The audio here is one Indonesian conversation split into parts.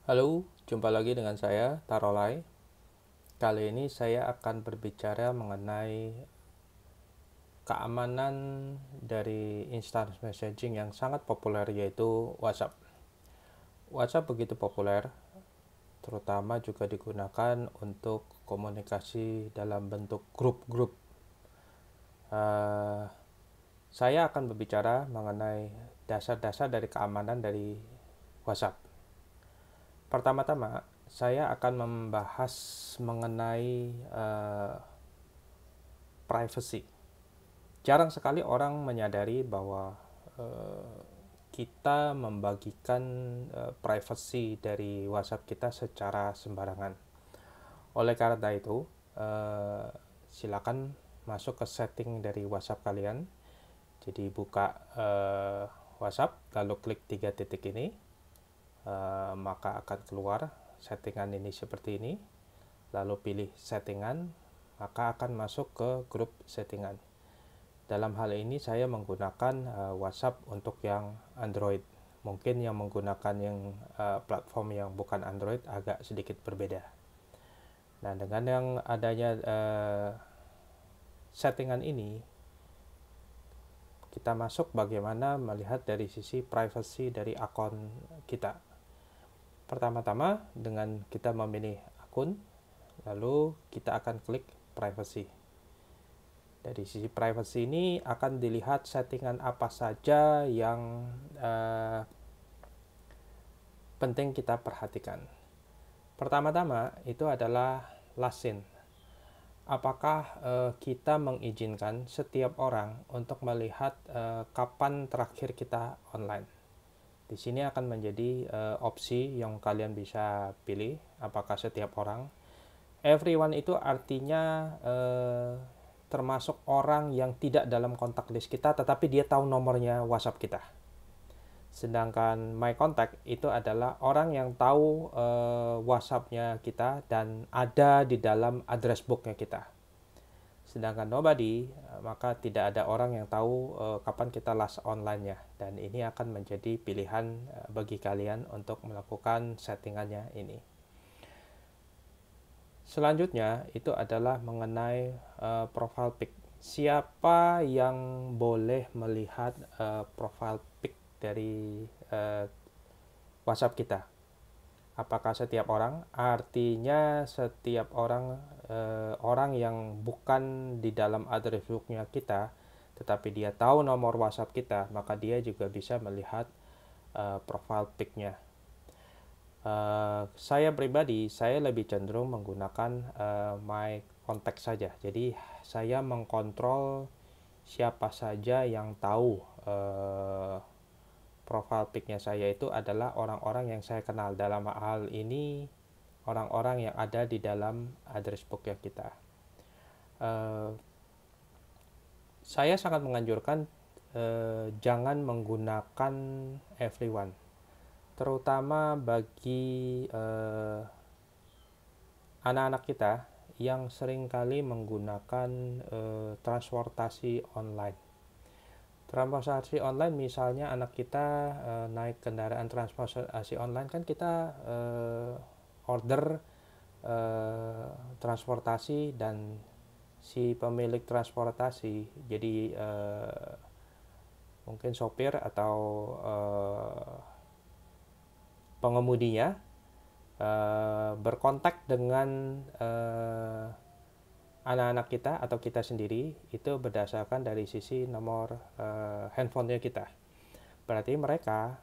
Halo, jumpa lagi dengan saya, Tarolai. Kali ini saya akan berbicara mengenai keamanan dari instant messaging yang sangat populer, yaitu WhatsApp. WhatsApp begitu populer, terutama juga digunakan untuk komunikasi dalam bentuk grup-grup. Uh, saya akan berbicara mengenai dasar-dasar dari keamanan dari WhatsApp. Pertama-tama, saya akan membahas mengenai privacy. Jarang sekali orang menyadari bahwa eh, kita membagikan privacy dari WhatsApp kita secara sembarangan. Oleh karena itu, eh, silakan masuk ke setting dari WhatsApp kalian. Jadi buka WhatsApp, lalu klik tiga titik ini, maka akan keluar settingan ini seperti ini. Lalu pilih settingan, maka akan masuk ke grup settingan. Dalam hal ini saya menggunakan WhatsApp untuk yang Android. Mungkin yang menggunakan yang platform yang bukan Android agak sedikit berbeda. Nah, dengan yang adanya settingan ini, kita masuk bagaimana melihat dari sisi privacy dari akun kita. Pertama-tama dengan kita memilih akun, lalu kita akan klik privacy. Dari sisi privacy ini akan dilihat settingan apa saja yang penting kita perhatikan. Pertama-tama itu adalah last seen. Apakah kita mengizinkan setiap orang untuk melihat kapan terakhir kita online? Di sini akan menjadi opsi yang kalian bisa pilih. Apakah setiap orang? Everyone itu artinya termasuk orang yang tidak dalam kontak list kita, tetapi dia tahu nomornya WhatsApp kita. Sedangkan my contact itu adalah orang yang tahu WhatsApp-nya kita dan ada di dalam address book-nya kita. Sedangkan nobody, maka tidak ada orang yang tahu kapan kita last online-nya. Dan ini akan menjadi pilihan bagi kalian untuk melakukan settingannya ini. Selanjutnya itu adalah mengenai profile pic. Siapa yang boleh melihat profile pic dari WhatsApp kita? Apakah setiap orang? Artinya setiap orang orang yang bukan di dalam address book-nya kita, tetapi dia tahu nomor WhatsApp kita, maka dia juga bisa melihat profile pic-nya. Saya pribadi, saya lebih cenderung menggunakan my contact saja. Jadi saya mengkontrol siapa saja yang tahu profile pic-nya saya itu adalah orang-orang yang saya kenal. Dalam hal ini orang-orang yang ada di dalam address book ya kita. Saya sangat menganjurkan jangan menggunakan everyone, terutama bagi anak-anak kita yang seringkali menggunakan transportasi online. Transportasi online misalnya anak kita naik kendaraan transportasi online, kan kita order transportasi dan si pemilik transportasi jadi mungkin sopir atau pengemudinya berkontak dengan anak-anak kita atau kita sendiri itu berdasarkan dari sisi nomor handphonenya kita. Berarti mereka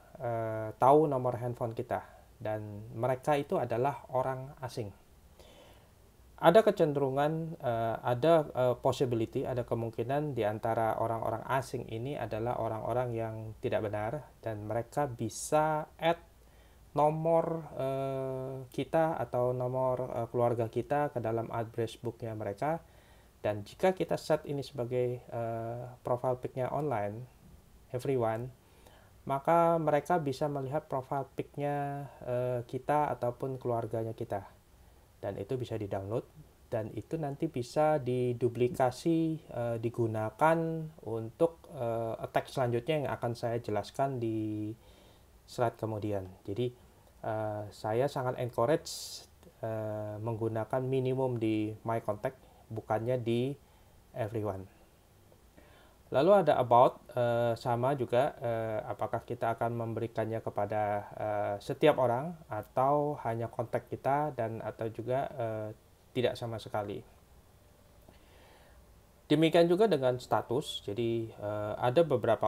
tahu nomor handphone kita dan mereka itu adalah orang asing. Ada kecenderungan, ada possibility, ada kemungkinan di antara orang-orang asing ini adalah orang-orang yang tidak benar dan mereka bisa add nomor kita atau nomor keluarga kita ke dalam address booknya mereka. Dan jika kita set ini sebagai profile pic-nya online, everyone, maka mereka bisa melihat profile pic-nya kita ataupun keluarganya kita. Dan itu bisa di-download dan itu nanti bisa diduplikasi, digunakan untuk attack selanjutnya yang akan saya jelaskan di slide kemudian. Jadi Saya sangat encourage menggunakan minimum di my contact, bukannya di everyone. Lalu ada about, sama juga, apakah kita akan memberikannya kepada setiap orang atau hanya kontak kita dan atau juga tidak sama sekali. Demikian juga dengan status. Jadi ada beberapa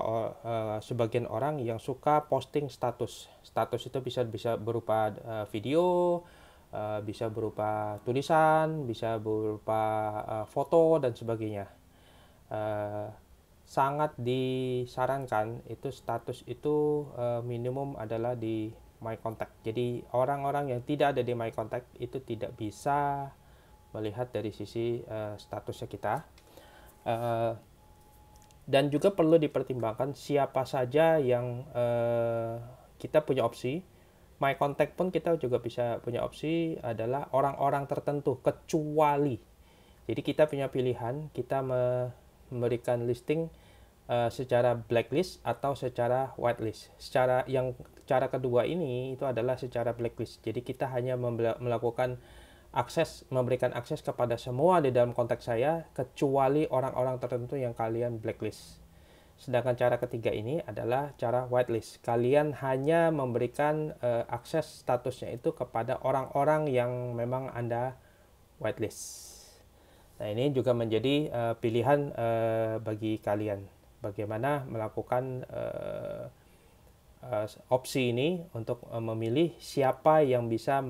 sebagian orang yang suka posting status. Status itu bisa berupa video, bisa berupa tulisan, bisa berupa foto dan sebagainya. Sangat disarankan itu status itu minimum adalah di my contact. Jadi orang-orang yang tidak ada di my contact itu tidak bisa melihat dari sisi statusnya kita. Dan juga perlu dipertimbangkan siapa saja yang kita punya opsi. My contact pun kita juga bisa punya opsi adalah orang-orang tertentu, kecuali. Jadi kita punya pilihan, kita memberikan listing secara blacklist atau secara whitelist. Cara kedua ini itu adalah secara blacklist. Jadi kita hanya melakukan memberikan akses kepada semua di dalam kontak saya kecuali orang-orang tertentu yang kalian blacklist. Sedangkan cara ketiga ini adalah cara whitelist. Kalian hanya memberikan akses statusnya itu kepada orang-orang yang memang Anda whitelist. Nah, ini juga menjadi pilihan bagi kalian. Bagaimana melakukan opsi ini untuk memilih siapa yang bisa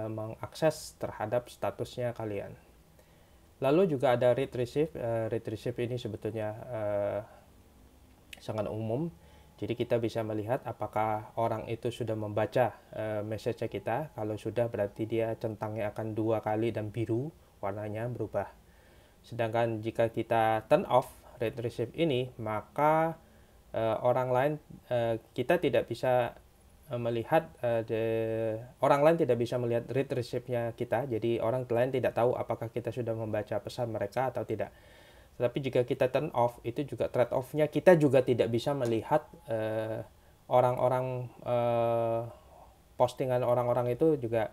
mengakses terhadap statusnya kalian. Lalu juga ada read receive. Read receive ini sebetulnya sangat umum. Jadi kita bisa melihat apakah orang itu sudah membaca message kita. Kalau sudah berarti dia centangnya akan 2 kali dan biru, warnanya berubah. Sedangkan jika kita turn off read receive ini, maka orang lain kita tidak bisa melihat orang lain tidak bisa melihat read receive-nya kita. Jadi orang lain tidak tahu apakah kita sudah membaca pesan mereka atau tidak. Tetapi jika kita turn off, itu juga trade off-nya kita juga tidak bisa melihat orang-orang postingan orang-orang itu juga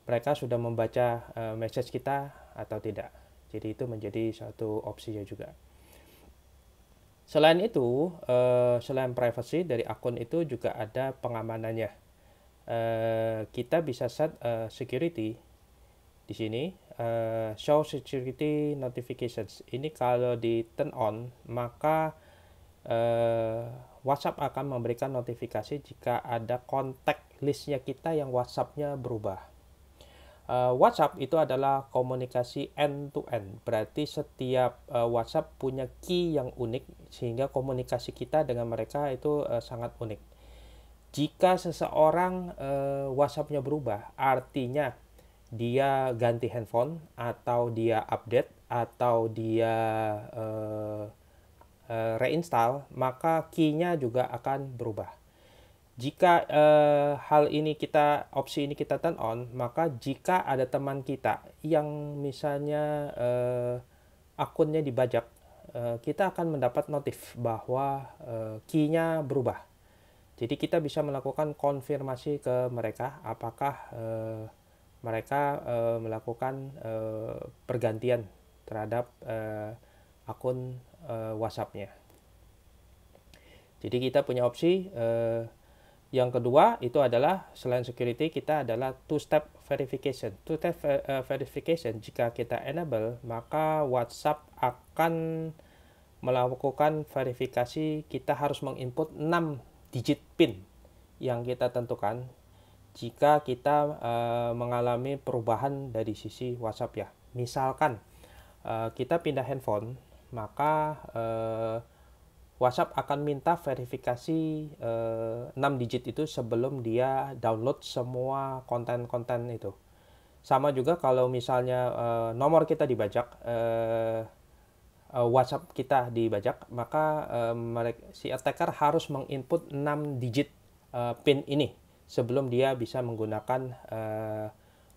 mereka sudah membaca message kita atau tidak. Jadi itu menjadi satu opsinya juga. Selain itu, selain privacy dari akun itu juga ada pengamanannya. Kita bisa set security di sini, show security notifications. Ini kalau di turn on, maka WhatsApp akan memberikan notifikasi jika ada kontak listnya kita yang WhatsApp-nya berubah. WhatsApp itu adalah komunikasi end-to-end. Berarti setiap WhatsApp punya key yang unik sehingga komunikasi kita dengan mereka itu sangat unik. Jika seseorang WhatsApp-nya berubah, artinya dia ganti handphone atau dia update atau dia reinstall, maka key-nya juga akan berubah. Jika opsi ini kita turn on, maka jika ada teman kita yang misalnya akunnya dibajak, kita akan mendapat notif bahwa key-nya berubah. Jadi kita bisa melakukan konfirmasi ke mereka apakah mereka melakukan pergantian terhadap akun WhatsApp-nya. Jadi kita punya opsi. Yang kedua itu adalah selain security, kita adalah two-step verification. Two-step verification jika kita enable, maka WhatsApp akan melakukan verifikasi. Kita harus menginput 6 digit PIN yang kita tentukan jika kita mengalami perubahan dari sisi WhatsApp ya. Misalkan kita pindah handphone, maka WhatsApp akan minta verifikasi 6 digit itu sebelum dia download semua konten-konten itu. Sama juga kalau misalnya nomor kita dibajak, WhatsApp kita dibajak, maka si attacker harus menginput 6 digit PIN ini sebelum dia bisa menggunakan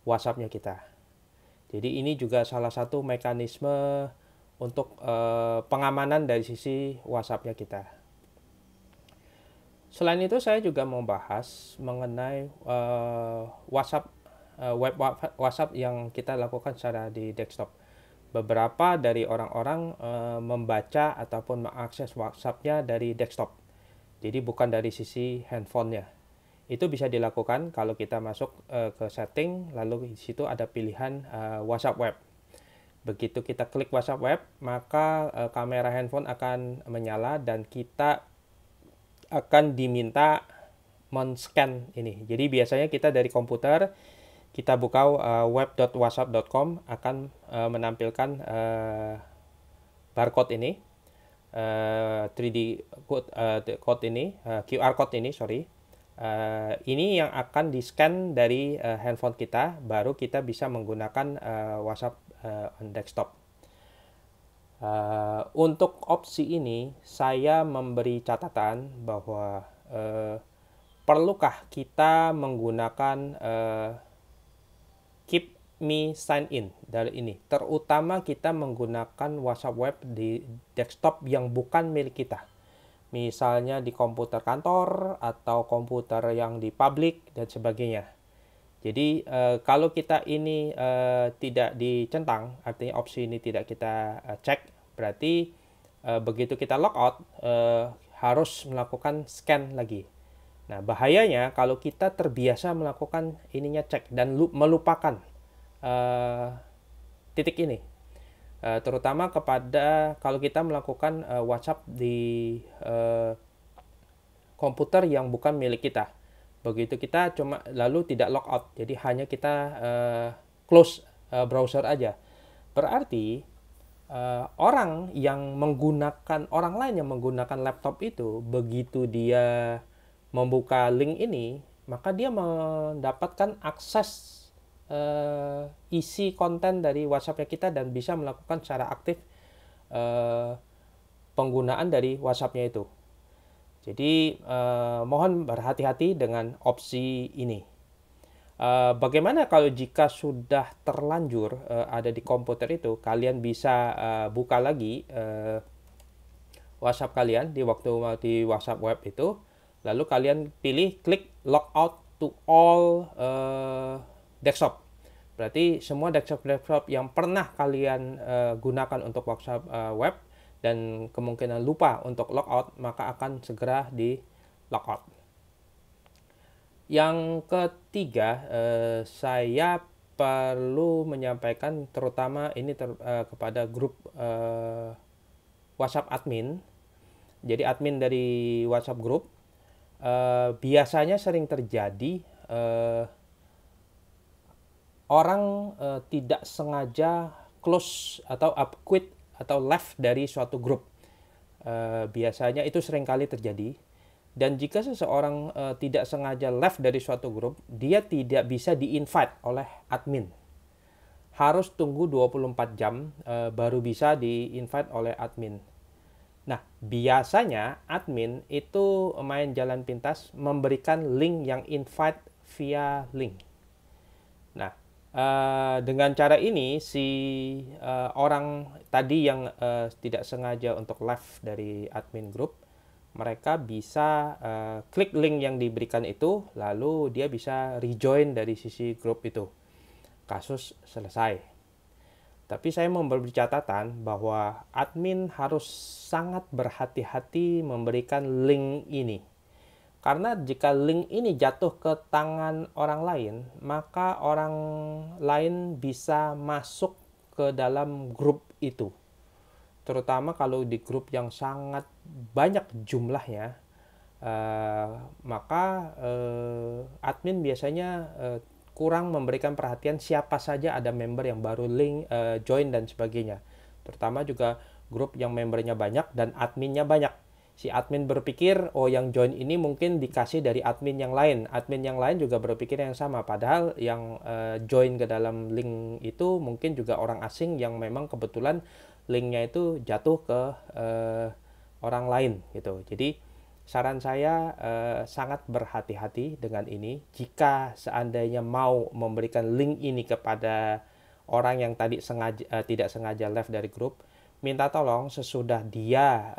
WhatsApp-nya kita. Jadi ini juga salah satu mekanisme untuk pengamanan dari sisi WhatsApp-nya kita. Selain itu saya juga mau bahas mengenai WhatsApp, web WhatsApp yang kita lakukan secara di desktop. Beberapa dari orang-orang membaca ataupun mengakses WhatsApp-nya dari desktop. Jadi bukan dari sisi handphonenya. Itu bisa dilakukan kalau kita masuk ke setting, lalu di situ ada pilihan WhatsApp web. Begitu kita klik WhatsApp web, maka kamera handphone akan menyala dan kita akan diminta men-scan ini. Jadi biasanya kita dari komputer, kita buka web.whatsapp.com akan menampilkan barcode ini, 3D code ini, QR code ini, sorry. Ini yang akan di-scan dari handphone kita, baru kita bisa menggunakan WhatsApp on desktop. Untuk opsi ini, saya memberi catatan bahwa perlukah kita menggunakan Keep Me Sign In dari ini, terutama kita menggunakan WhatsApp web di desktop yang bukan milik kita, misalnya di komputer kantor atau komputer yang di publik dan sebagainya. Jadi kalau kita ini tidak dicentang, artinya opsi ini tidak kita cek, berarti begitu kita logout harus melakukan scan lagi. Nah, bahayanya kalau kita terbiasa melakukan ininya cek dan melupakan titik ini. Terutama kepada kalau kita melakukan WhatsApp di komputer yang bukan milik kita. Begitu kita cuma lalu tidak logout, jadi hanya kita close browser aja. Berarti orang lain yang menggunakan laptop itu, begitu dia membuka link ini, maka dia mendapatkan akses isi konten dari WhatsApp-nya kita dan bisa melakukan secara aktif penggunaan dari WhatsApp-nya itu. Jadi mohon berhati-hati dengan opsi ini. Bagaimana kalau jika sudah terlanjur ada di komputer itu, kalian bisa buka lagi WhatsApp kalian di WhatsApp web itu, lalu kalian pilih klik logout to all desktop. Berarti semua desktop yang pernah kalian gunakan untuk WhatsApp web dan kemungkinan lupa untuk logout, maka akan segera di logout. Yang ketiga, saya perlu menyampaikan terutama ini kepada grup WhatsApp admin. Jadi admin dari WhatsApp grup, biasanya sering terjadi orang tidak sengaja close atau quit atau left dari suatu grup. Biasanya itu seringkali terjadi. Dan jika seseorang tidak sengaja left dari suatu grup, dia tidak bisa di-invite oleh admin. Harus tunggu 24 jam baru bisa di-invite oleh admin. Nah, biasanya admin itu main jalan pintas memberikan link yang invite via link. Nah, dengan cara ini si orang tadi yang tidak sengaja untuk left dari admin group, mereka bisa klik link yang diberikan itu, lalu dia bisa rejoin dari sisi grup itu. Kasus selesai. Tapi saya memberi catatan bahwa admin harus sangat berhati-hati memberikan link ini. Karena jika link ini jatuh ke tangan orang lain, maka orang lain bisa masuk ke dalam grup itu. Terutama kalau di grup yang sangat banyak jumlahnya, maka admin biasanya kurang memberikan perhatian siapa saja ada member yang baru link, join dan sebagainya. Terutama juga grup yang membernya banyak dan adminnya banyak. Si admin berpikir, oh yang join ini mungkin dikasih dari admin yang lain. Admin yang lain juga berpikir yang sama. Padahal yang join ke dalam link itu mungkin juga orang asing yang memang kebetulan linknya itu jatuh ke orang lain gitu. Jadi saran saya sangat berhati-hati dengan ini. Jika seandainya mau memberikan link ini kepada orang yang tadi tidak sengaja left dari grup, minta tolong sesudah dia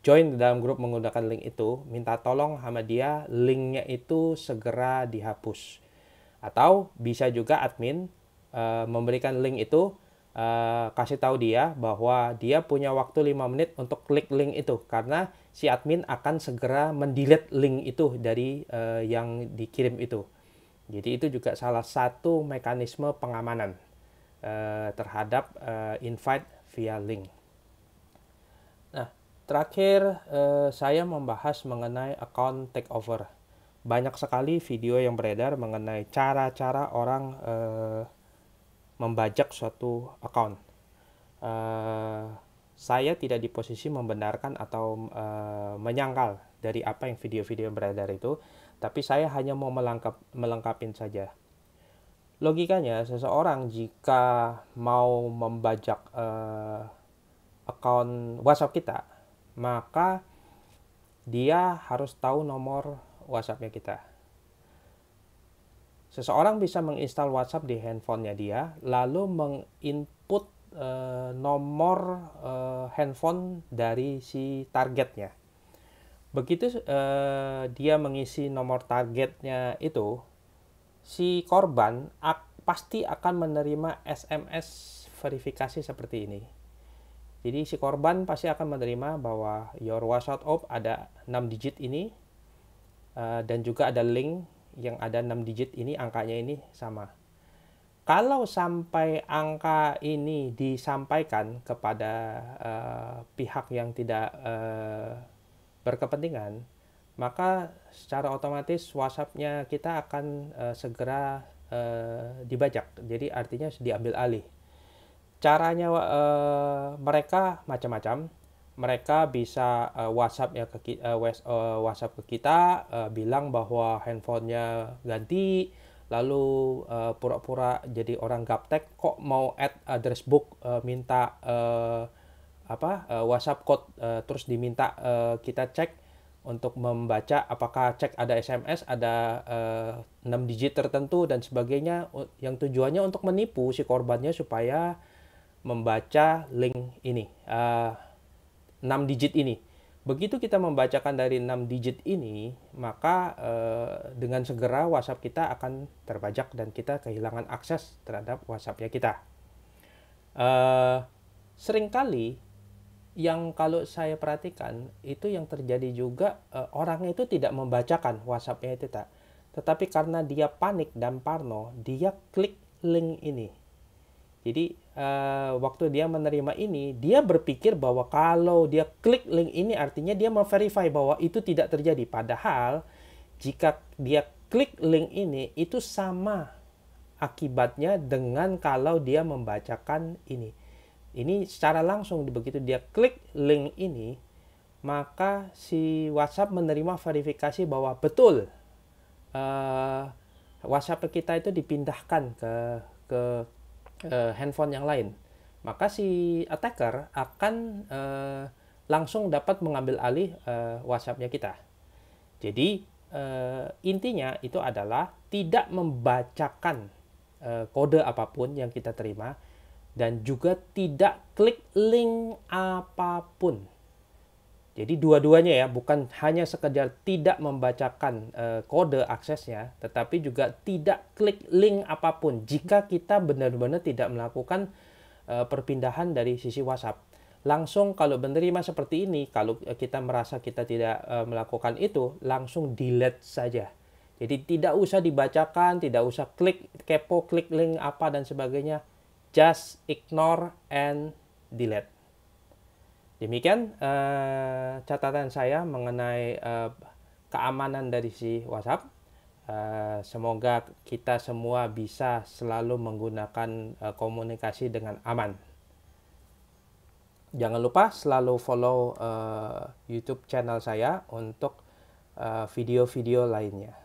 join dalam grup menggunakan link itu, minta tolong sama dia linknya itu segera dihapus. Atau bisa juga admin memberikan link itu, kasih tahu dia bahwa dia punya waktu 5 menit untuk klik link itu, karena si admin akan segera mendelete link itu dari yang dikirim itu. Jadi itu juga salah satu mekanisme pengamanan terhadap invite via link. Nah, terakhir saya membahas mengenai account takeover. Banyak sekali video yang beredar mengenai cara-cara orang membajak suatu account. Saya tidak di posisi membenarkan atau menyangkal dari apa yang video-video yang beredar itu, tapi saya hanya mau melengkapin saja. Logikanya, seseorang jika mau membajak akun WhatsApp kita, maka dia harus tahu nomor WhatsApp-nya kita. Seseorang bisa menginstal WhatsApp di handphonenya dia, lalu menginput nomor handphone dari si targetnya. Begitu dia mengisi nomor targetnya itu, si korban pasti akan menerima SMS verifikasi seperti ini. Jadi si korban pasti akan menerima bahwa your WhatsApp ada 6 digit ini, dan juga ada link yang ada 6 digit ini, angkanya ini sama. Kalau sampai angka ini disampaikan kepada pihak yang tidak berkepentingan, maka secara otomatis WhatsApp-nya kita akan segera dibajak. Jadi artinya diambil alih. Caranya mereka macam-macam. Mereka bisa WhatsApp ke kita, bilang bahwa handphonenya ganti, lalu pura-pura jadi orang gaptek, kok mau add address book, minta WhatsApp code, terus diminta kita cek untuk membaca apakah cek ada SMS, ada 6 digit tertentu dan sebagainya, yang tujuannya untuk menipu si korbannya supaya membaca link ini, 6 digit ini. Begitu kita membacakan dari 6 digit ini, maka dengan segera WhatsApp kita akan terbajak dan kita kehilangan akses terhadap WhatsApp-nya kita. Seringkali yang kalau saya perhatikan itu yang terjadi juga, orangnya itu tidak membacakan WhatsApp-nya itu, tetapi karena dia panik dan parno, dia klik link ini. Jadi waktu dia menerima ini, dia berpikir bahwa kalau dia klik link ini artinya dia memverify bahwa itu tidak terjadi. Padahal jika dia klik link ini, itu sama akibatnya dengan kalau dia membacakan ini. Ini secara langsung, begitu dia klik link ini, maka si WhatsApp menerima verifikasi bahwa betul WhatsApp kita itu dipindahkan ke handphone yang lain. Maka si attacker akan langsung dapat mengambil alih WhatsApp-nya kita. Jadi intinya itu adalah tidak membacakan kode apapun yang kita terima, dan juga tidak klik link apapun. Jadi dua-duanya ya, bukan hanya sekedar tidak membacakan kode aksesnya, tetapi juga tidak klik link apapun jika kita benar-benar tidak melakukan perpindahan dari sisi WhatsApp. Langsung kalau menerima seperti ini, kalau kita merasa kita tidak melakukan itu, langsung delete saja. Jadi tidak usah dibacakan, tidak usah klik kepo, klik link apa dan sebagainya. Just ignore and delete. Demikian catatan saya mengenai keamanan dari si WhatsApp. Semoga kita semua bisa selalu menggunakan komunikasi dengan aman. Jangan lupa selalu follow YouTube channel saya untuk video-video lainnya.